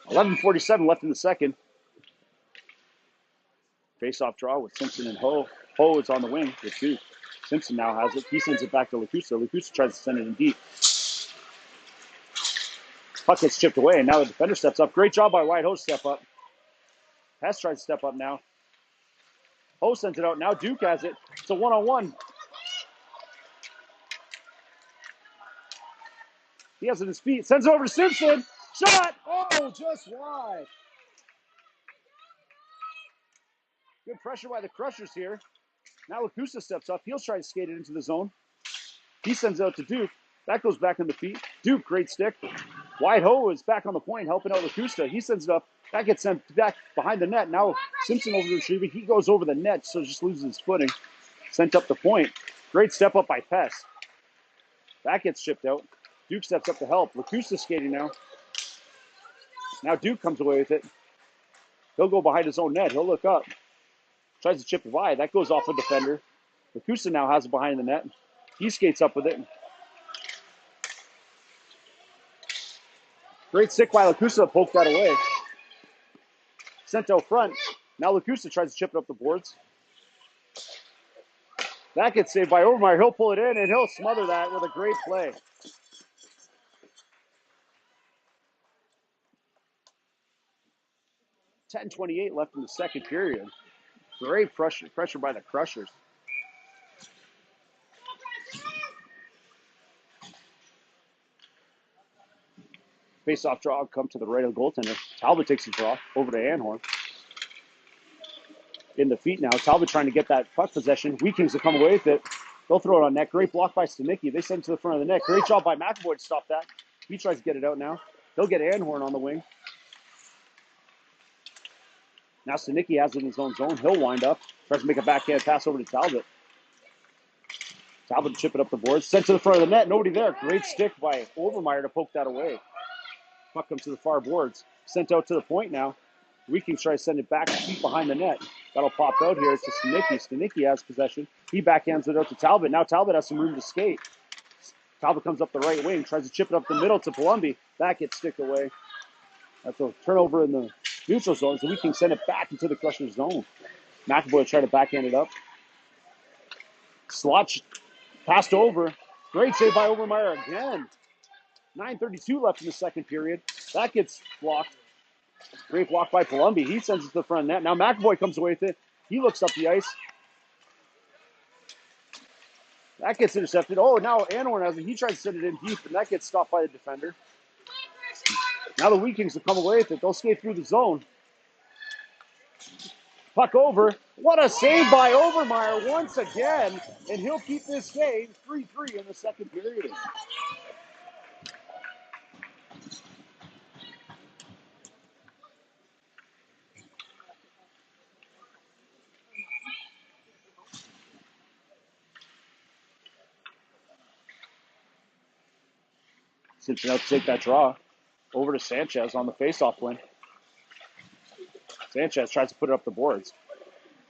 .11:47 left in the second. Face-off draw with Simpson and Ho. Ho is on the wing with Duke. Simpson now has it. He sends it back to Lacusa. Lacusa tries to send it in deep. Puck gets chipped away, and now the defender steps up. Great job by White. Ho step up. Hess tries to step up now. Ho sends it out. Now Duke has it. It's a one-on-one. He has it in his feet. Sends it over to Simpson. Shot! Oh, just wide. Good pressure by the Crushers here. Now Lacusa steps up. He'll try to skate it into the zone. He sends it out to Duke. That goes back in the feet. Duke, great stick. White Ho is back on the point, helping out Lacusa. He sends it up. That gets sent back behind the net. Now Simpson over the retriever. He goes over the net, so just loses his footing. Sent up the point. Great step up by Pest. That gets shipped out. Duke steps up to help. Lacusa skating now. Now Duke comes away with it. He'll go behind his own net. He'll look up. Tries to chip it wide. That goes off a defender. Lacusa now has it behind the net. He skates up with it. Great stick by Lacusa. Poked that away. Sent out front. Now Lacusa tries to chip it up the boards. That gets saved by Overmeyer. He'll pull it in, and he'll smother that with a great play. .10:28 left in the second period. Great pressure by the Crushers. Face-off draw come to the right of the goaltender. Talbot takes the draw over to Anhorn. In the feet now. Talbot trying to get that puck possession. Wheat Kings will come away with it. They'll throw it on net. Great block by Stanicki. They send it to the front of the net. Great job by McAvoy to stop that. He tries to get it out now. He'll get Anhorn on the wing. Now Stanicki has it in his own zone. He'll wind up. Tries to make a backhand pass over to Talbot. Talbot to chip it up the boards. Sent to the front of the net. Nobody there. Great stick by Overmeyer to poke that away. Puck comes to the far boards. Sent out to the point now. Wheat Kings try to send it back deep behind the net. That'll pop out here to Stanicki. Stanicki has possession. He backhands it out to Talbot. Now Talbot has some room to skate. Talbot comes up the right wing. Tries to chip it up the middle to Palumbi. That gets sticked away. That's a turnover in the neutral zone. So Wheat Kings send it back into the Crushers zone. McAvoy try to backhand it up. Slot passed over. Great save by Overmeyer again. 9:32 left in the second period. That gets blocked. Great block by Palumbi. He sends it to the front net. Now McAvoy comes away with it. He looks up the ice. That gets intercepted. Oh, now Anhorn has it. He tries to send it in deep, and that gets stopped by the defender. Now the Wheat Kings will come away with it. They'll skate through the zone. Puck over. What a save by Overmeyer once again, and he'll keep this game 3-3 in the second period. Simpson out to take that draw. Over to Sanchez on the faceoff win. Sanchez tries to put it up the boards.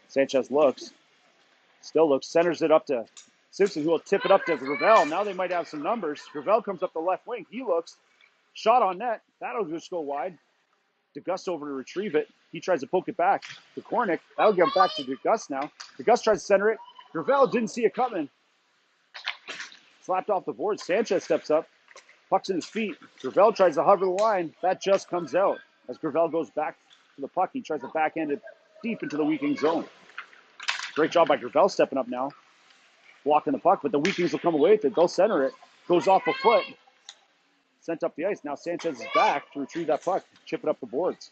Sanchez looks. Still looks. Centers it up to Simpson, who will tip it up to Gravel. Now they might have some numbers. Gravel comes up the left wing. He looks. Shot on net. That'll just go wide. DeGust over to retrieve it. He tries to poke it back to Kornick. That'll get him back to DeGust now. DeGust tries to center it. Gravel didn't see it coming. Slapped off the board. Sanchez steps up. Puck's in his feet. Gravel tries to hover the line. That just comes out. As Gravel goes back to the puck, he tries to backhand it deep into the Wheaking zone. Great job by Gravel stepping up now. Blocking the puck, but the Wheakings will come away with it. They'll center it. Goes off a foot. Sent up the ice. Now Sanchez is back to retrieve that puck. Chip it up the boards.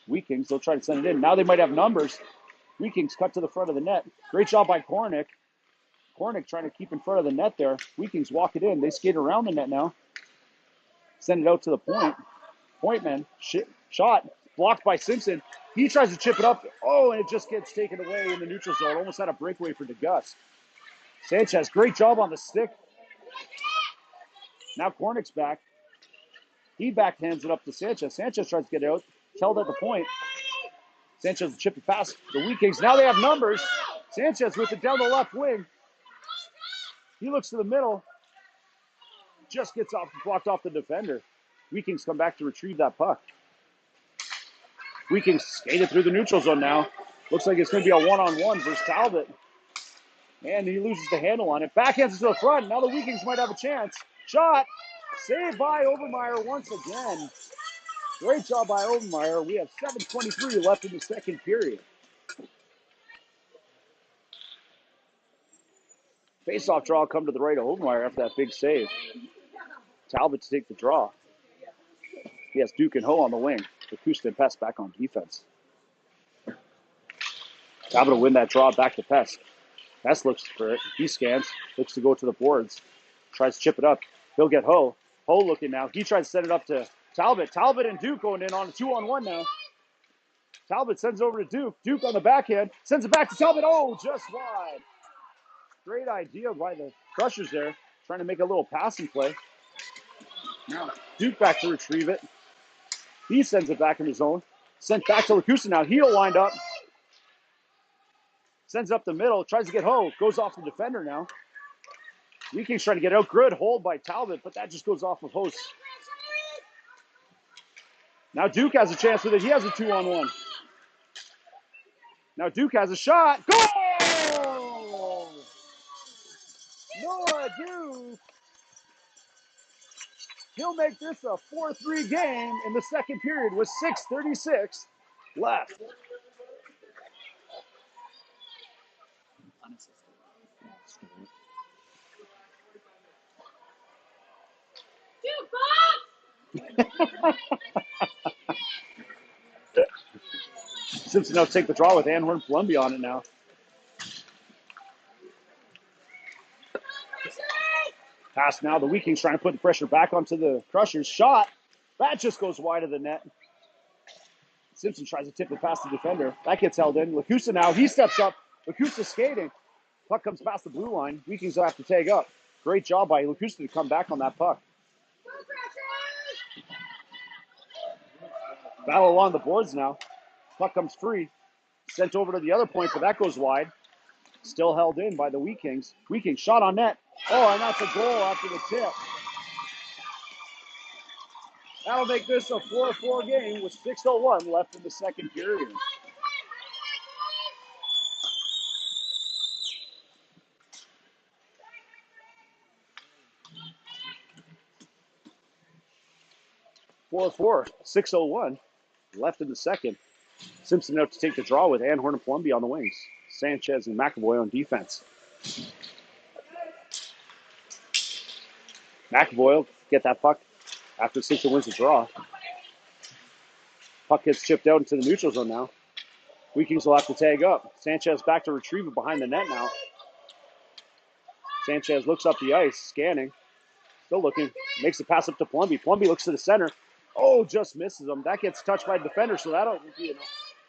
Wheakings, they'll try to send it in. Now they might have numbers. Wheakings cut to the front of the net. Great job by Kornick. Kornick trying to keep in front of the net there. Wheakings walk it in. They skate around the net now. Send it out to the point. Point man. Shot. Blocked by Simpson. He tries to chip it up. Oh, and it just gets taken away in the neutral zone. Almost had a breakaway for DeGust. Sanchez, great job on the stick. Now Kornick's back. He backhands it up to Sanchez. Sanchez tries to get out. Held at the point. Sanchez chip it past the Wheakings. Now they have numbers. Sanchez with it down the left wing. He looks to the middle. Just gets off, blocked off the defender. Wheakings come back to retrieve that puck. Wheakings skated through the neutral zone now. Looks like it's going to be a one-on-one versus Talbot. And he loses the handle on it. Backhands it to the front. Now the Wheakings might have a chance. Shot. Saved by Overmeyer once again. Great job by Overmeyer. We have 7:23 left in the second period. Face-off draw come to the right of Overmeyer after that big save. Talbot to take the draw. He has Duke and Ho on the wing. Lacusta and Pest back on defense. Talbot will win that draw back to Pest. Pest looks for it. He scans. Looks to go to the boards. Tries to chip it up. He'll get Ho. Ho looking now. He tries to send it up to Talbot. Talbot and Duke going in on a 2-on-1 now. Talbot sends it over to Duke. Duke on the backhand. Sends it back to Talbot. Oh, just wide. Great idea by the Crushers there. Trying to make a little passing play. Now Duke back to retrieve it. He sends it back in the zone. Sent back to Lacusta now. He'll wind up. Sends it up the middle. Tries to get Ho. Goes off the defender now. Wheakings trying to get out. Good hold by Talbot, but that just goes off of Ho's. Now Duke has a chance with it. He has a 2-on-1. Now Duke has a shot. Goal! Noah Duke. He'll make this a 4-3 game in the second period with 6:36 left. Simpson will take the draw with Anhorn Columbia on it now. Pass now. The Wheakings trying to put the pressure back onto the Crushers. Shot. That just goes wide of the net. Simpson tries to tip it past the defender. That gets held in. Lacusta now. He steps up. Lacusta skating. Puck comes past the blue line. Wheakings will have to tag up. Great job by Lacusta to come back on that puck. Battle along the boards now. Puck comes free. Sent over to the other point, but that goes wide. Still held in by the Wheakings. Wheakings shot on net. Oh, and that's a goal after the tip. That'll make this a 4-4 game with 6:01 left in the second period. Four, 6:01 left in the second. Simpson out to take the draw with Anhorn and Columbia on the wings. Sanchez and McAvoy on defense. McAvoy will get that puck after Simpson wins the draw. Puck gets chipped out into the neutral zone now. Wheakings will have to tag up. Sanchez back to retrieve it behind the net now. Sanchez looks up the ice, scanning. Still looking. Makes the pass up to Plumby. Plumby looks to the center. Oh, just misses him. That gets touched by the defender, so that'll be an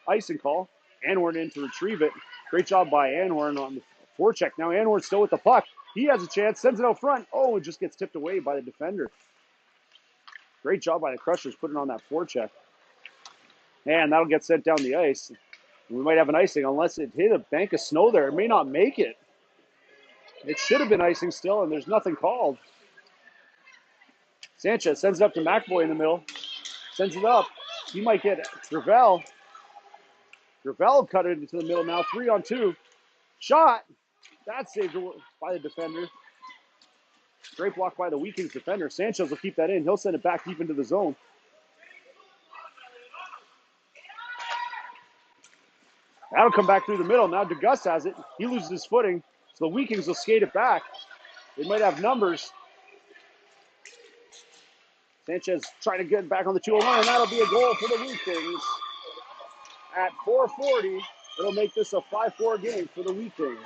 icing call. Anhorn in to retrieve it. Great job by Anhorn on the forecheck. Now Anhorn still with the puck. He has a chance. Sends it out front. Oh, it just gets tipped away by the defender. Great job by the Crushers putting on that forecheck. And that'll get sent down the ice. We might have an icing unless it hit a bank of snow there. It may not make it. It should have been icing still, and there's nothing called. Sanchez sends it up to McAvoy in the middle. Sends it up. He might get Gravel. Gravel cut it into the middle now. 3-on-2. Shot. That's saved by the defender. Great block by the Wheat Kings defender. Sanchez will keep that in. He'll send it back deep into the zone. That'll come back through the middle. Now DeGus has it. He loses his footing. So the Wheat Kings will skate it back. They might have numbers. Sanchez trying to get back on the 201, and that'll be a goal for the Wheat Kings. At 4:40, it'll make this a 5-4 game for the Wheat Kings.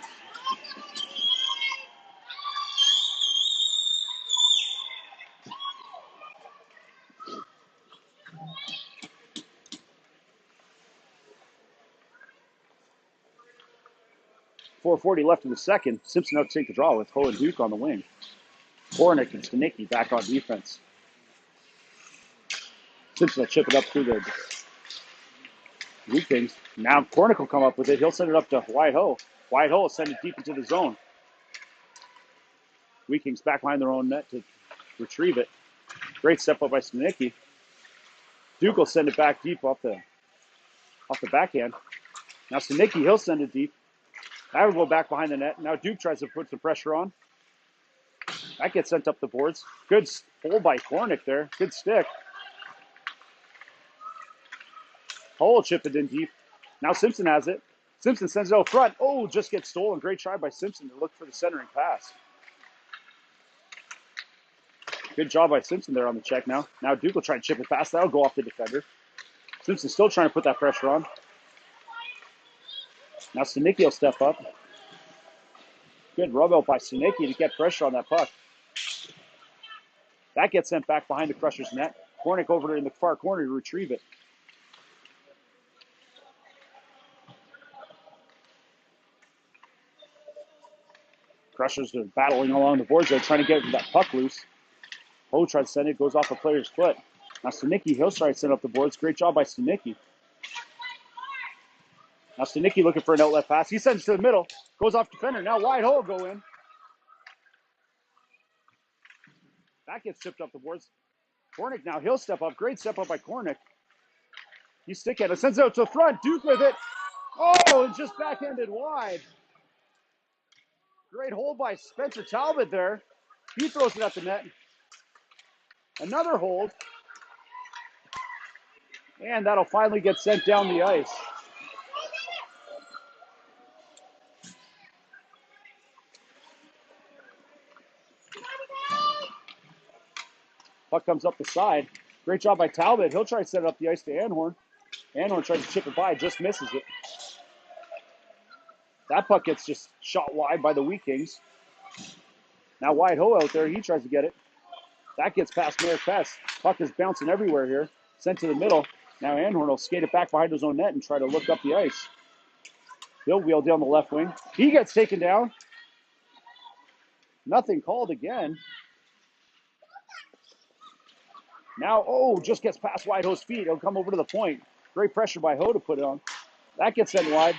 .440 left in the second. Simpson out to take the draw with Ho and Duke on the wing. Kornick and Stanicki back on defense. Simpson will chip it up through the Wheat Kings. Now Kornick will come up with it. He'll send it up to Wyatt Ho. Wyatt Ho will send it deep into the zone. Wheat Kings back behind their own net to retrieve it. Great step up by Stanicki. Duke will send it back deep off the backhand. Now Stanicki, he'll send it deep. That will go back behind the net. Now Duke tries to put some pressure on. That gets sent up the boards. Good hold by Kornick there. Good stick. Ho will chip it in deep. Now Simpson has it. Simpson sends it out front. Oh, just gets stolen. Great try by Simpson to look for the centering pass. Good job by Simpson there on the check now. Now Duke will try to chip it past. That'll go off the defender. Simpson still trying to put that pressure on. Now Stanicki will step up. Good rub out by Stanicki to get pressure on that puck. That gets sent back behind the Crushers' net. Kornick over in the far corner to retrieve it. Crushers are battling along the boards there, trying to get that puck loose. Ho tries to send it, goes off a player's foot. Now Stanicki, he'll try to send up the boards. Great job by Stanicki. Now Stanicki looking for an outlet pass. He sends it to the middle. Goes off defender. Now Wyatt Ho will go in. That gets chipped up the boards. Kornick now, he'll step up. Great step up by Kornick. He's stick-handed. Sends it out to the front. Duke with it. Oh, and just backhanded wide. Great hold by Spencer Talbot there. He throws it at the net. Another hold. And that'll finally get sent down the ice. Puck comes up the side. Great job by Talbot. He'll try to set it up the ice to Anhorn. Anhorn tries to chip it by, just misses it. That puck gets just shot wide by the Wheat Kings. Now Wyatt Ho out there. He tries to get it. That gets past Merrick Pest. Puck is bouncing everywhere here. Sent to the middle. Now Anhorn will skate it back behind his own net and try to look up the ice. He'll wheel down the left wing. He gets taken down. Nothing called again. Now, oh, just gets past Wyatt Ho's feet. He'll come over to the point. Great pressure by Ho to put it on. That gets sent wide.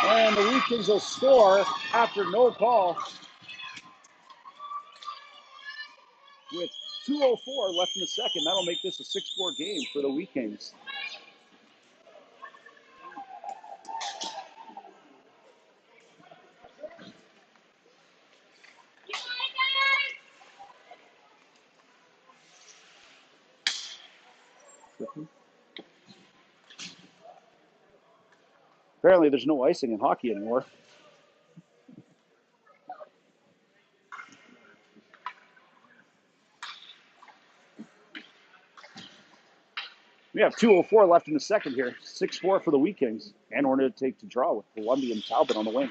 And the Wheat Kings will score after no call. With 2:04 left in the second, that'll make this a 6-4 game for the Wheat Kings. Apparently there's no icing in hockey anymore. We have 2:04 left in the second here. 6-4 for the Wheat Kings. Anhorn to take the draw with Columbia and Talbot on the wing.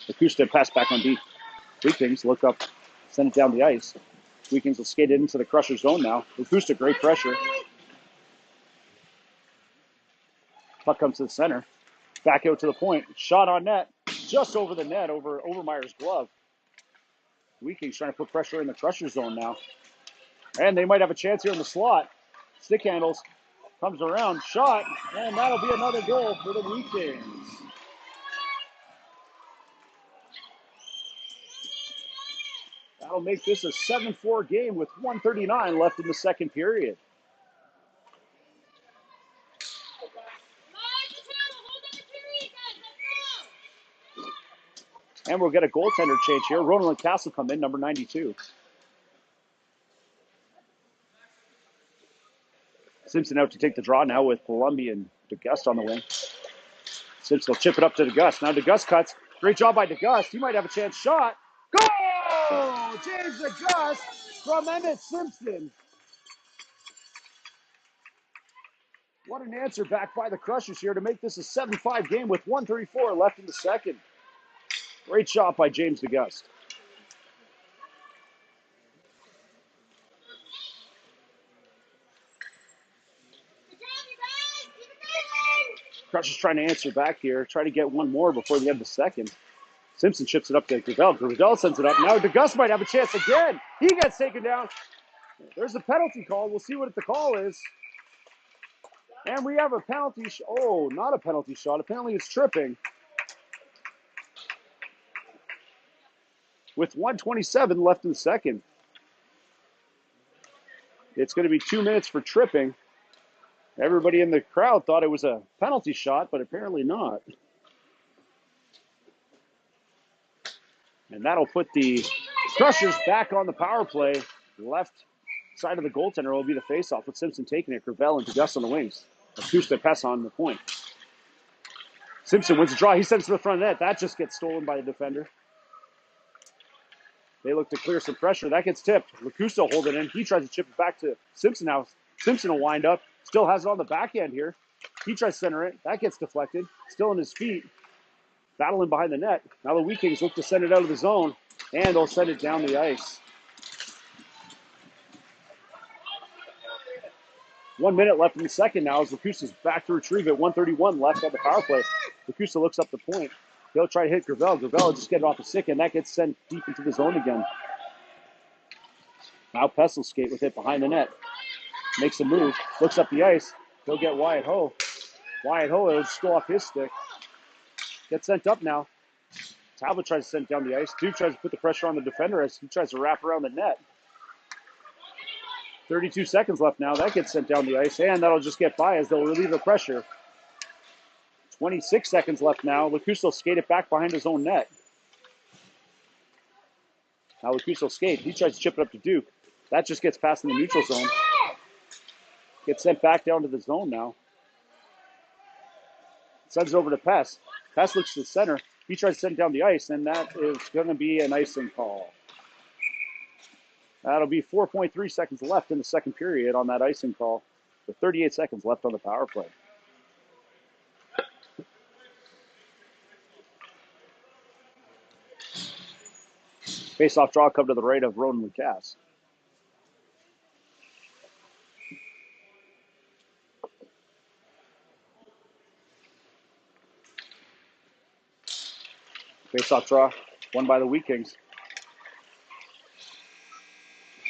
Acosta pass back on deep. Wheat Kings look up, send it down the ice. Wheat Kings will skate it into the Crusher zone now. Acosta, great pressure. Puck comes to the center. Back out to the point. Shot on net. Just over the net, over Overmeyer's glove. Wheat Kings trying to put pressure in the Crusher zone now. And they might have a chance here in the slot. Stick handles. Comes around, shot, and that'll be another goal for the Weekends. That'll make this a 7-4 game with 1:39 left in the second period. And we'll get a goaltender change here. Ronald Castle come in, number 92. Simpson out to take the draw now with Columbia and DeGust on the wing. Simpson will chip it up to DeGust. Now DeGust cuts. Great job by DeGust. He might have a chance. Shot. Goal! James DeGust from Emmett Simpson. What an answer back by the Crushers here to make this a 7-5 game with 1:34 left in the second. Great shot by James DeGust. Crushers trying to answer back here, try to get one more before the end of the second. Simpson chips it up to Gravel. Gravel sends it up. Now DeGust might have a chance again. He gets taken down. There's a penalty call. We'll see what the call is. And we have a penalty. Oh, not a penalty shot. Apparently it's tripping. With 1:27 left in the second. It's going to be 2 minutes for tripping. Everybody in the crowd thought it was a penalty shot, but apparently not. And that'll put the Crushers back on the power play. Left side of the goaltender will be the faceoff with Simpson taking it. Gravel and DeGust on the wings. Acosta Pess on the point. Simpson wins the draw. He sends it to the front net. That just gets stolen by the defender. They look to clear some pressure. That gets tipped. Lacusto hold it in. He tries to chip it back to Simpson now. Simpson will wind up. Still has it on the back end here. He tries to center it. That gets deflected. Still on his feet. Battling behind the net. Now the Wheat Kings look to send it out of the zone. And they'll send it down the ice. 1 minute left in the second now as Lacusta's back to retrieve it. 1:31 left on the power play. Lacusta looks up the point. He'll try to hit Gravel. Gravel will just get it off the stick, and that gets sent deep into the zone again. Now Pess will skate with it behind the net. Makes a move. Looks up the ice. He'll get Wyatt Ho. Wyatt Ho will just go off his stick. Gets sent up now. Talbot tries to send it down the ice. Duke tries to put the pressure on the defender as he tries to wrap around the net. 32 seconds left now. That gets sent down the ice, and that'll just get by as they'll relieve the pressure. 26 seconds left now. Lacusta will skate it back behind his own net. Now Lacusta will skate. He tries to chip it up to Duke. That just gets past in the neutral zone. Gets sent back down to the zone now. Sends it over to Pess. Pess looks to the center. He tries to send it down the ice, and that is going to be an icing call. That'll be 4.3 seconds left in the second period on that icing call, with 38 seconds left on the power play. Face-off draw come to the right of Ronan Lucas. Face-off draw won by the Wheat Kings.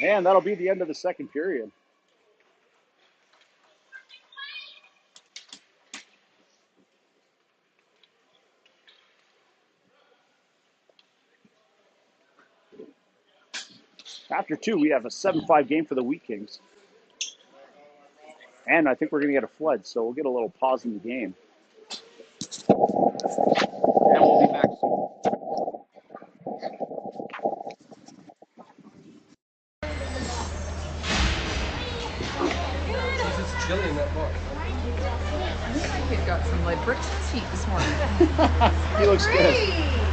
And that'll be the end of the second period. After two, we have a 7-5 game for the Wheat Kings. And I think we're going to get a flood, so we'll get a little pause in the game. And we'll be back soon. It's chilly in that bar. I think got some like bricks and feet this morning. He looks good.